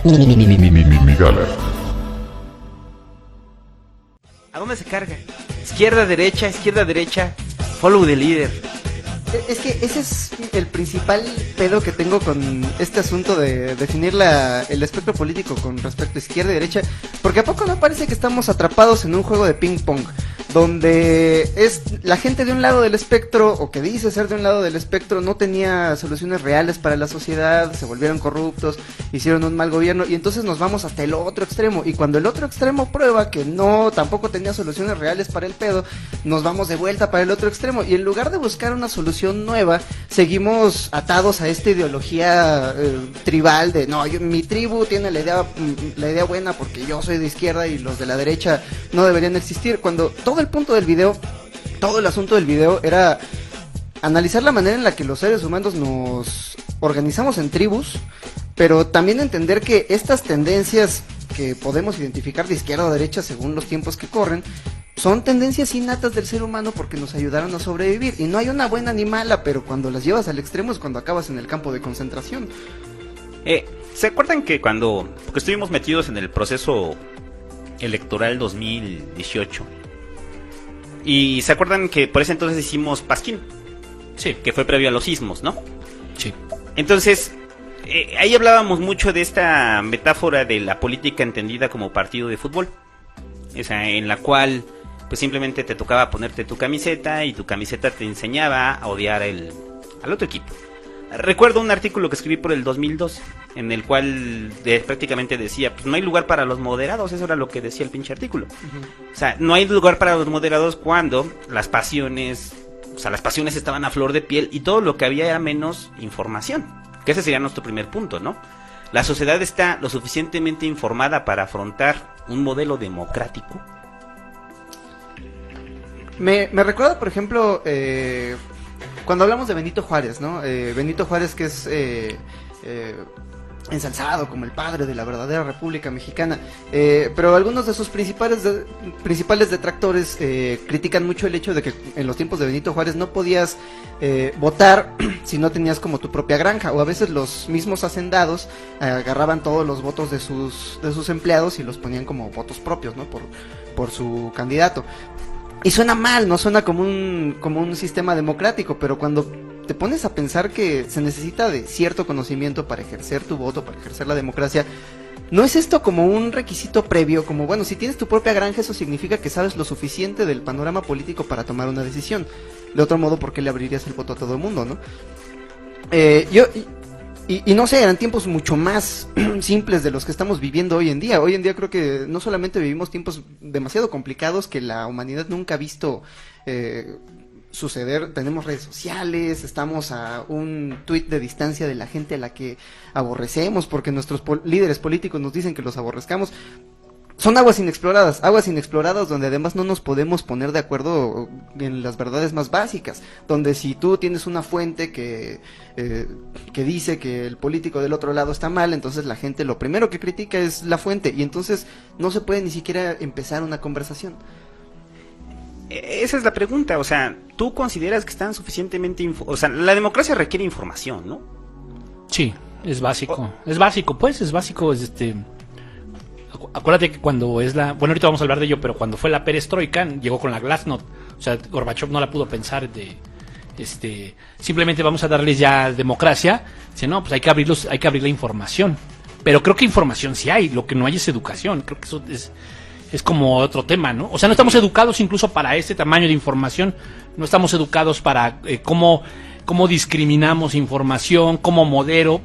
Migala. ¿A dónde se carga? Izquierda, derecha, follow the leader. Es que ese es el principal pedo que tengo con este asunto de definir el espectro político con respecto a izquierda y derecha, porque a poco no parece que estamos atrapados en un juego de ping pong, donde es la gente de un lado del espectro, o que dice ser de un lado del espectro, no tenía soluciones reales para la sociedad, se volvieron corruptos, hicieron un mal gobierno, y entonces nos vamos hasta el otro extremo, y cuando el otro extremo prueba que no, tampoco tenía soluciones reales para el pedo, nos vamos de vuelta para el otro extremo, y en lugar de buscar una solución nueva, seguimos atados a esta ideología tribal de no, mi tribu tiene la idea buena porque yo soy de izquierda y los de la derecha no deberían existir, cuando todo el punto del video, todo el asunto del video era analizar la manera en la que los seres humanos nos organizamos en tribus, pero también entender que estas tendencias que podemos identificar de izquierda o derecha según los tiempos que corren son tendencias innatas del ser humano porque nos ayudaron a sobrevivir. Y no hay una buena ni mala, pero cuando las llevas al extremo es cuando acabas en el campo de concentración. ¿Se acuerdan que porque estuvimos metidos en el proceso electoral 2018? Y ¿se acuerdan que por ese entonces hicimos Pasquín? Sí. Que fue previo a los sismos, ¿no? Sí. Entonces, ahí hablábamos mucho de esta metáfora de la política entendida como partido de fútbol. O sea, en la cual pues simplemente te tocaba ponerte tu camiseta y tu camiseta te enseñaba a odiar al otro equipo. Recuerdo un artículo que escribí por el 2012 en el cual prácticamente decía, pues no hay lugar para los moderados, eso era lo que decía el pinche artículo. O sea, no hay lugar para los moderados cuando las pasiones estaban a flor de piel y todo lo que había era menos información, que ese sería nuestro primer punto, ¿no? La sociedad está lo suficientemente informada para afrontar un modelo democrático. Me recuerda, por ejemplo, cuando hablamos de Benito Juárez, ¿no? Benito Juárez, que es ensalzado como el padre de la verdadera República Mexicana, pero algunos de sus principales detractores critican mucho el hecho de que en los tiempos de Benito Juárez no podías votar si no tenías como tu propia granja, o a veces los mismos hacendados agarraban todos los votos de sus empleados y los ponían como votos propios, ¿no? Por su candidato. Y suena mal, no suena como un sistema democrático, pero cuando te pones a pensar que se necesita de cierto conocimiento para ejercer tu voto, para ejercer la democracia, ¿no es esto como un requisito previo? Como, bueno, si tienes tu propia granja, eso significa que sabes lo suficiente del panorama político para tomar una decisión. De otro modo, ¿por qué le abrirías el voto a todo el mundo, no? Y no sé, eran tiempos mucho más simples de los que estamos viviendo hoy en día. Hoy en día creo que no solamente vivimos tiempos demasiado complicados que la humanidad nunca ha visto suceder. Tenemos redes sociales, estamos a un tuit de distancia de la gente a la que aborrecemos porque nuestros líderes políticos nos dicen que los aborrezcamos. Son aguas inexploradas donde además no nos podemos poner de acuerdo en las verdades más básicas, donde si tú tienes una fuente que dice que el político del otro lado está mal, entonces la gente lo primero que critica es la fuente, y entonces no se puede ni siquiera empezar una conversación. Esa es la pregunta, o sea, ¿tú consideras que están suficientemente o sea, la democracia requiere información, ¿no? Sí, es básico, es básico, acuérdate que cuando bueno, ahorita vamos a hablar de ello, pero cuando fue la perestroika, llegó con la Glasnost, o sea, Gorbachev no la pudo pensar simplemente vamos a darles ya democracia, dice, no, pues hay que abrir la información, pero creo que información sí hay, lo que no hay es educación, creo que eso es como otro tema, ¿no? O sea, no estamos educados incluso para este tamaño de información, no estamos educados para cómo discriminamos información, cómo modero,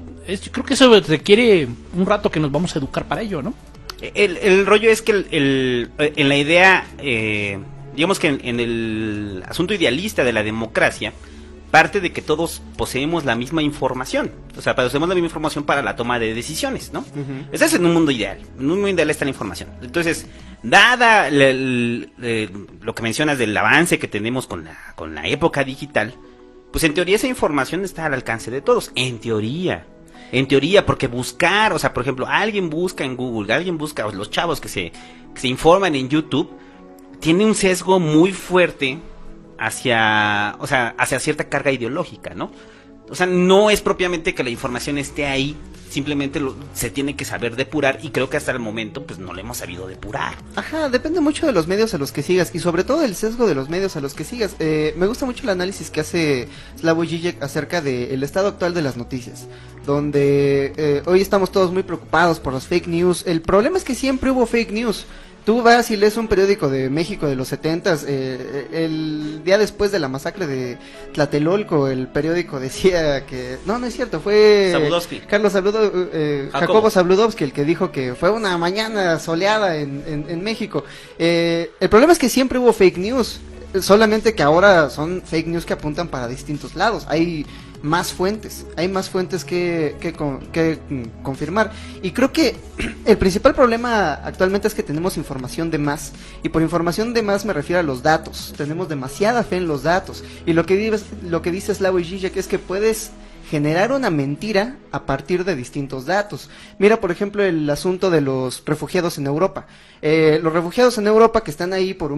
creo que eso requiere un rato que nos vamos a educar para ello, ¿no? El rollo es que en la idea, digamos que en el asunto idealista de la democracia, parte de que todos poseemos la misma información. O sea, poseemos la misma información para la toma de decisiones, ¿no? Uh-huh. Eso es en un mundo ideal. En un mundo ideal está la información. Entonces, dada lo que mencionas del avance que tenemos con la época digital, pues en teoría esa información está al alcance de todos. En teoría, porque buscar, o sea, por ejemplo, alguien busca en Google, o los chavos que se informan en YouTube, tiene un sesgo muy fuerte hacia cierta carga ideológica, ¿no? O sea, no es propiamente que la información esté ahí simplemente se tiene que saber depurar, y creo que hasta el momento pues no lo hemos sabido depurar. Ajá, depende mucho de los medios a los que sigas y sobre todo del sesgo de los medios a los que sigas. Me gusta mucho el análisis que hace Slavoj Žižek acerca del estado actual de las noticias, donde hoy estamos todos muy preocupados por las fake news. El problema es que siempre hubo fake news. Tú vas y lees un periódico de México de los 70s, el día después de la masacre de Tlatelolco, el periódico decía que... No es cierto, fue Zabludovsky. Jacobo Zabludovsky el que dijo que fue una mañana soleada en México. El problema es que siempre hubo fake news, solamente que ahora son fake news que apuntan para distintos lados. Hay más fuentes que confirmar, y creo que el principal problema actualmente es que tenemos información de más, y por información de más me refiero a los datos. Tenemos demasiada fe en los datos, y lo que dice Slavoj Žižek es que puedes generar una mentira a partir de distintos datos. Mira, por ejemplo, el asunto de los refugiados en Europa. Los refugiados en Europa que están ahí por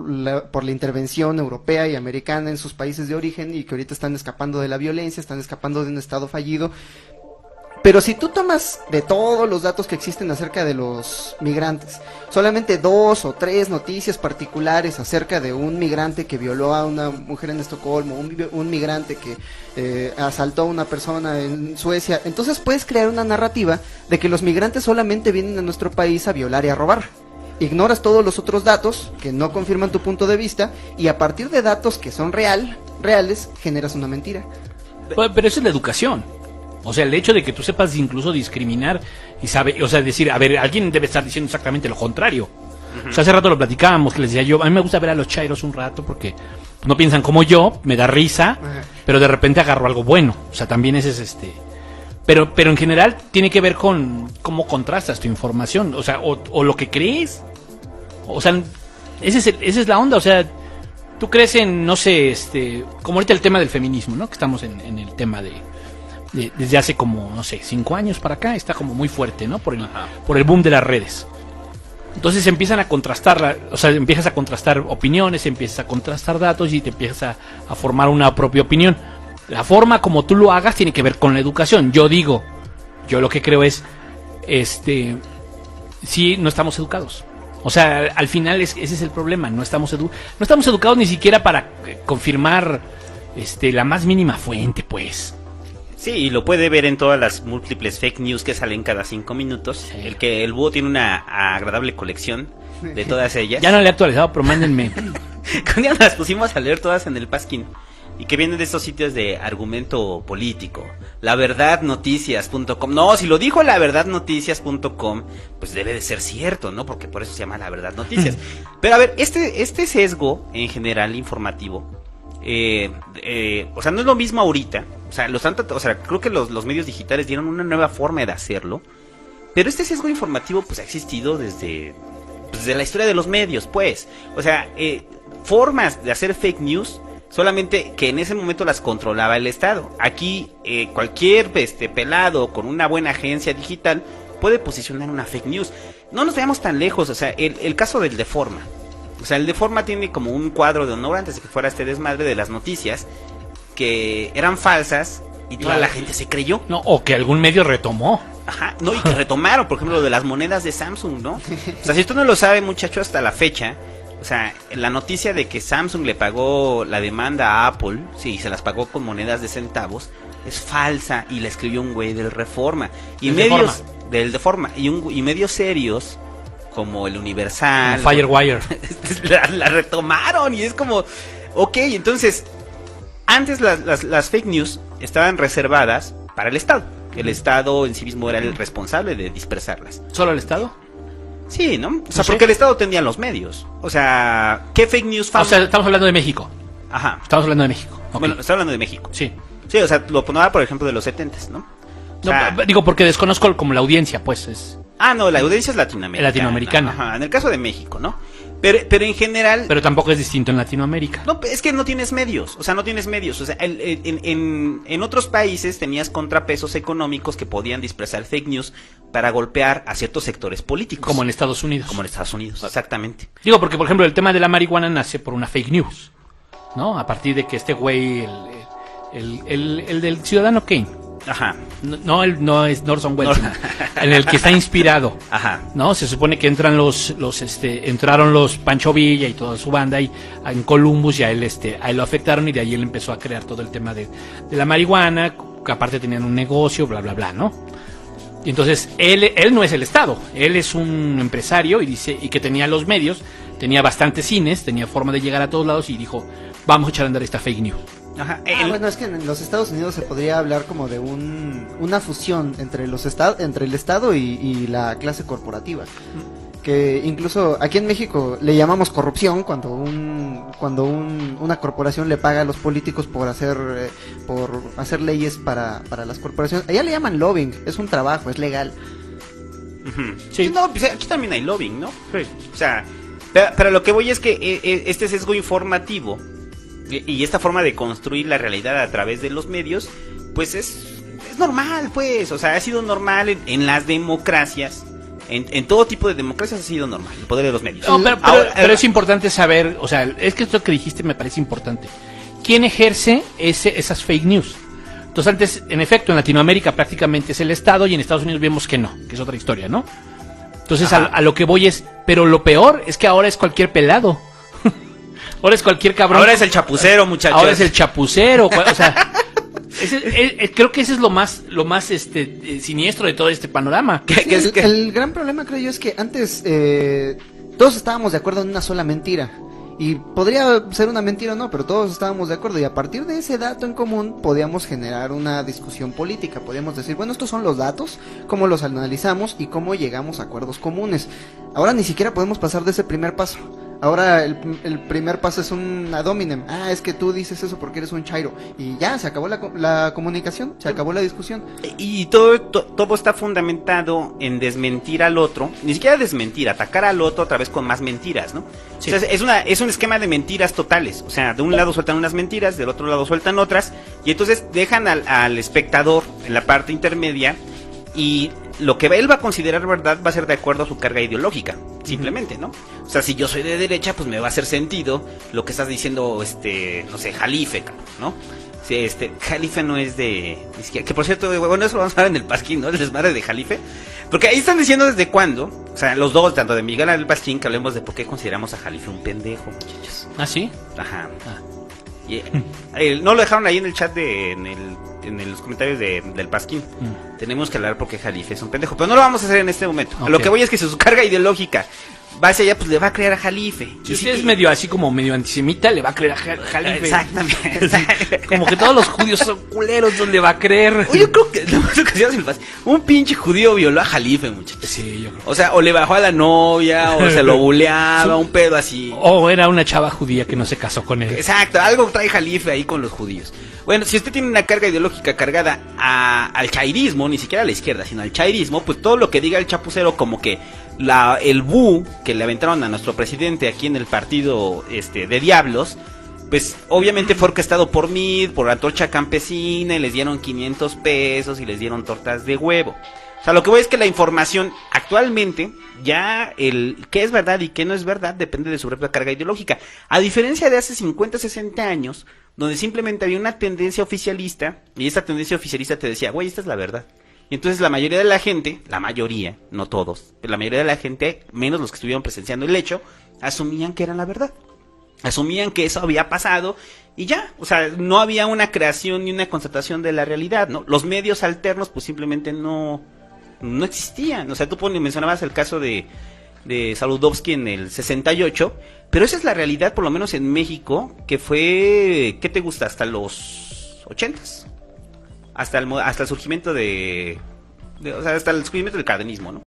la intervención europea y americana en sus países de origen, y que ahorita están escapando de la violencia, están escapando de un estado fallido. Pero si tú tomas de todos los datos que existen acerca de los migrantes, solamente 2 o 3 noticias particulares acerca de un migrante que violó a una mujer en Estocolmo, un migrante que asaltó a una persona en Suecia, entonces puedes crear una narrativa de que los migrantes solamente vienen a nuestro país a violar y a robar. Ignoras todos los otros datos que no confirman tu punto de vista, y a partir de datos que son reales, generas una mentira. Pero eso es la educación. O sea, el hecho de que tú sepas incluso discriminar y decir, a ver, alguien debe estar diciendo exactamente lo contrario. O sea, hace rato lo platicábamos, que les decía yo, a mí me gusta ver a los chairos un rato porque no piensan como yo, me da risa, pero de repente agarro algo bueno. O sea, también ese es Pero en general tiene que ver con cómo contrastas tu información, o sea, o lo que crees. O sea, esa es la onda, o sea, tú crees en, no sé, como ahorita el tema del feminismo, ¿no? Que estamos en el tema desde hace como, no sé, 5 años para acá, está como muy fuerte, ¿no? Por el boom de las redes. Entonces empiezan a contrastar, empiezas a contrastar opiniones, empiezas a contrastar datos y te empiezas a formar una propia opinión. La forma como tú lo hagas tiene que ver con la educación. Yo lo que creo es, sí, no estamos educados. O sea, al final ese es el problema, no estamos educados ni siquiera para confirmar la más mínima fuente, pues. Sí, y lo puede ver en todas las múltiples fake news que salen cada 5 minutos. Sí. El búho tiene una agradable colección de todas ellas. Ya no le he actualizado, pero mándenme. Un día las pusimos a leer todas en el Pasquín. Y que vienen de estos sitios de argumento político. laverdadnoticias.com. No, si lo dijo laverdadnoticias.com, pues debe de ser cierto, ¿no? Porque por eso se llama La Verdad Noticias. Pero a ver, este sesgo en general informativo, o sea, no es lo mismo ahorita. O sea, creo que los medios digitales dieron una nueva forma de hacerlo. Pero este sesgo informativo pues ha existido desde la historia de los medios, pues. O sea, formas de hacer fake news, solamente que en ese momento las controlaba el Estado. Aquí cualquier pelado con una buena agencia digital puede posicionar una fake news. No nos veamos tan lejos, o sea, el caso del Deforma. O sea, el Deforma tiene como un cuadro de honor antes de que fuera este desmadre de las noticias que eran falsas y toda la gente se creyó. No, o que algún medio retomó. Ajá, no, y que retomaron, por ejemplo, lo de las monedas de Samsung, ¿no? O sea, si tú no lo sabes, muchacho, hasta la fecha, o sea, la noticia de que Samsung le pagó la demanda a Apple, sí, se las pagó con monedas de centavos, es falsa, y la escribió un güey del Reforma. Y medios del Deforma, y medios serios como el Universal, Firewire, la retomaron, y es como, ok, entonces, antes las fake news estaban reservadas para el Estado. El Estado en sí mismo era el responsable de dispersarlas. ¿Solo el Estado? Sí, ¿no? O sea, porque el Estado tenía los medios. O sea, ¿qué fake news O sea, estamos hablando de México. Ajá. Estamos hablando de México. Okay. Bueno, está hablando de México. Sí. Sí, o sea, lo ponía, por ejemplo, de los 70s, ¿no? O sea, no, digo, porque desconozco como la audiencia, pues es... Ah, no, la audiencia es latinoamericana. Ajá, en el caso de México, ¿no? Pero en general... Pero tampoco es distinto en Latinoamérica. No, es que no tienes medios. O sea, no tienes medios. O sea, en otros países tenías contrapesos económicos que podían dispersar fake news para golpear a ciertos sectores políticos. Como en Estados Unidos. Como en Estados Unidos, exactamente. Digo, porque, por ejemplo, el tema de la marihuana nace por una fake news, ¿no? A partir de que este güey, el del Ciudadano Kane, Ajá. No es Orson Welles, en el que está inspirado. Ajá. ¿No? Se supone que entran entraron los Pancho Villa y toda su banda ahí en Columbus y a él lo afectaron y de ahí él empezó a crear todo el tema de la marihuana, que aparte tenían un negocio, bla, bla, bla, ¿no? Y entonces él no es el Estado, él es un empresario y que tenía los medios, tenía bastantes cines, tenía forma de llegar a todos lados y dijo, vamos a echar a andar esta fake news. Ajá. Bueno, es que en los Estados Unidos se podría hablar como de una fusión entre entre el Estado y la clase corporativa. Que incluso aquí en México le llamamos corrupción cuando una corporación le paga a los políticos por hacer leyes para las corporaciones. Allá le llaman lobbying, es un trabajo, es legal. Uh-huh. Sí. Sí, no, pues aquí también hay lobbying, ¿no? Sí. O sea, pero lo que voy es que este sesgo informativo y esta forma de construir la realidad a través de los medios, pues es normal, pues. O sea, ha sido normal en las democracias. En todo tipo de democracias ha sido normal el poder de los medios. No, pero es importante saber, o sea, es que esto que dijiste me parece importante. ¿Quién ejerce esas fake news? Entonces antes, en efecto, en Latinoamérica prácticamente es el Estado y en Estados Unidos vemos que no, que es otra historia, ¿no? Entonces a lo que voy es, pero lo peor es que ahora es cualquier pelado. Ahora es cualquier cabrón. Ahora es el chapucero, muchachos. Ahora es el chapucero, o sea... creo que ese es lo más siniestro de todo este panorama. El gran problema, creo yo, es que antes todos estábamos de acuerdo en una sola mentira. Y podría ser una mentira o no, pero todos estábamos de acuerdo. Y a partir de ese dato en común podíamos generar una discusión política. Podíamos decir, bueno, estos son los datos, cómo los analizamos y cómo llegamos a acuerdos comunes. Ahora ni siquiera podemos pasar de ese primer paso. Ahora el primer paso es un ad hominem. Es que tú dices eso porque eres un chairo. Y ya, se acabó la comunicación, se acabó la discusión. Y todo está fundamentado en desmentir al otro. Ni siquiera desmentir, atacar al otro otra vez con más mentiras, ¿no? Sí. O sea, es un esquema de mentiras totales. O sea, de un lado sueltan unas mentiras, del otro lado sueltan otras. Y entonces dejan al espectador en la parte intermedia. Y lo que él va a considerar verdad va a ser de acuerdo a su carga ideológica, simplemente, ¿no? O sea, si yo soy de derecha, pues me va a hacer sentido lo que estás diciendo, no sé, Jalife, ¿no? Sí, Jalife no es de... Que por cierto, bueno, eso lo vamos a ver en el Pasquín, ¿no? El desmadre de Jalife. Porque ahí están diciendo desde cuándo, o sea, los dos, tanto de Miguel del Pasquín, que hablemos de por qué consideramos a Jalife un pendejo, muchachos. ¿Ah, sí? Ajá. Y, no lo dejaron ahí en el chat en los comentarios del Pasquín. Tenemos que hablar porque Jalife es un pendejo, pero no lo vamos a hacer en este momento. Okay. Lo que voy es que si su carga ideológica va hacia allá, pues le va a creer a Jalife. Si usted es medio así como medio antisemita, le va a creer a Jalife. Exactamente. Como que todos los judíos son culeros, ¿dónde le va a creer? Oye, yo creo que un pinche judío violó a Jalife, muchachos. Sí, yo creo. O sea, o le bajó a la novia, o se lo buleaba, un pedo así. O era una chava judía que no se casó con él. Exacto, algo trae Jalife ahí con los judíos. Bueno, si usted tiene una carga ideológica cargada al chairismo, ni siquiera a la izquierda, sino al chairismo, pues todo lo que diga el chapucero, como que el bu que le aventaron a nuestro presidente aquí en el partido de Diablos, pues obviamente fue orquestado por MID, por Antorcha Campesina, y les dieron 500 pesos y les dieron tortas de huevo. O sea, lo que voy es que la información actualmente, ya el qué es verdad y qué no es verdad, depende de su propia carga ideológica. A diferencia de hace 50, 60 años, donde simplemente había una tendencia oficialista, y esa tendencia oficialista te decía, güey, esta es la verdad. Y entonces la mayoría de la gente, no todos, pero la mayoría de la gente, menos los que estuvieron presenciando el hecho, asumían que era la verdad. Asumían que eso había pasado y ya, o sea, no había una creación ni una constatación de la realidad, ¿no? Los medios alternos pues simplemente no existían. O sea, tú mencionabas el caso de Saludowski en el 68, pero esa es la realidad, por lo menos en México, que fue, ¿qué te gusta? Hasta los 80s. Hasta el surgimiento o sea, hasta el surgimiento del cardenismo, ¿no?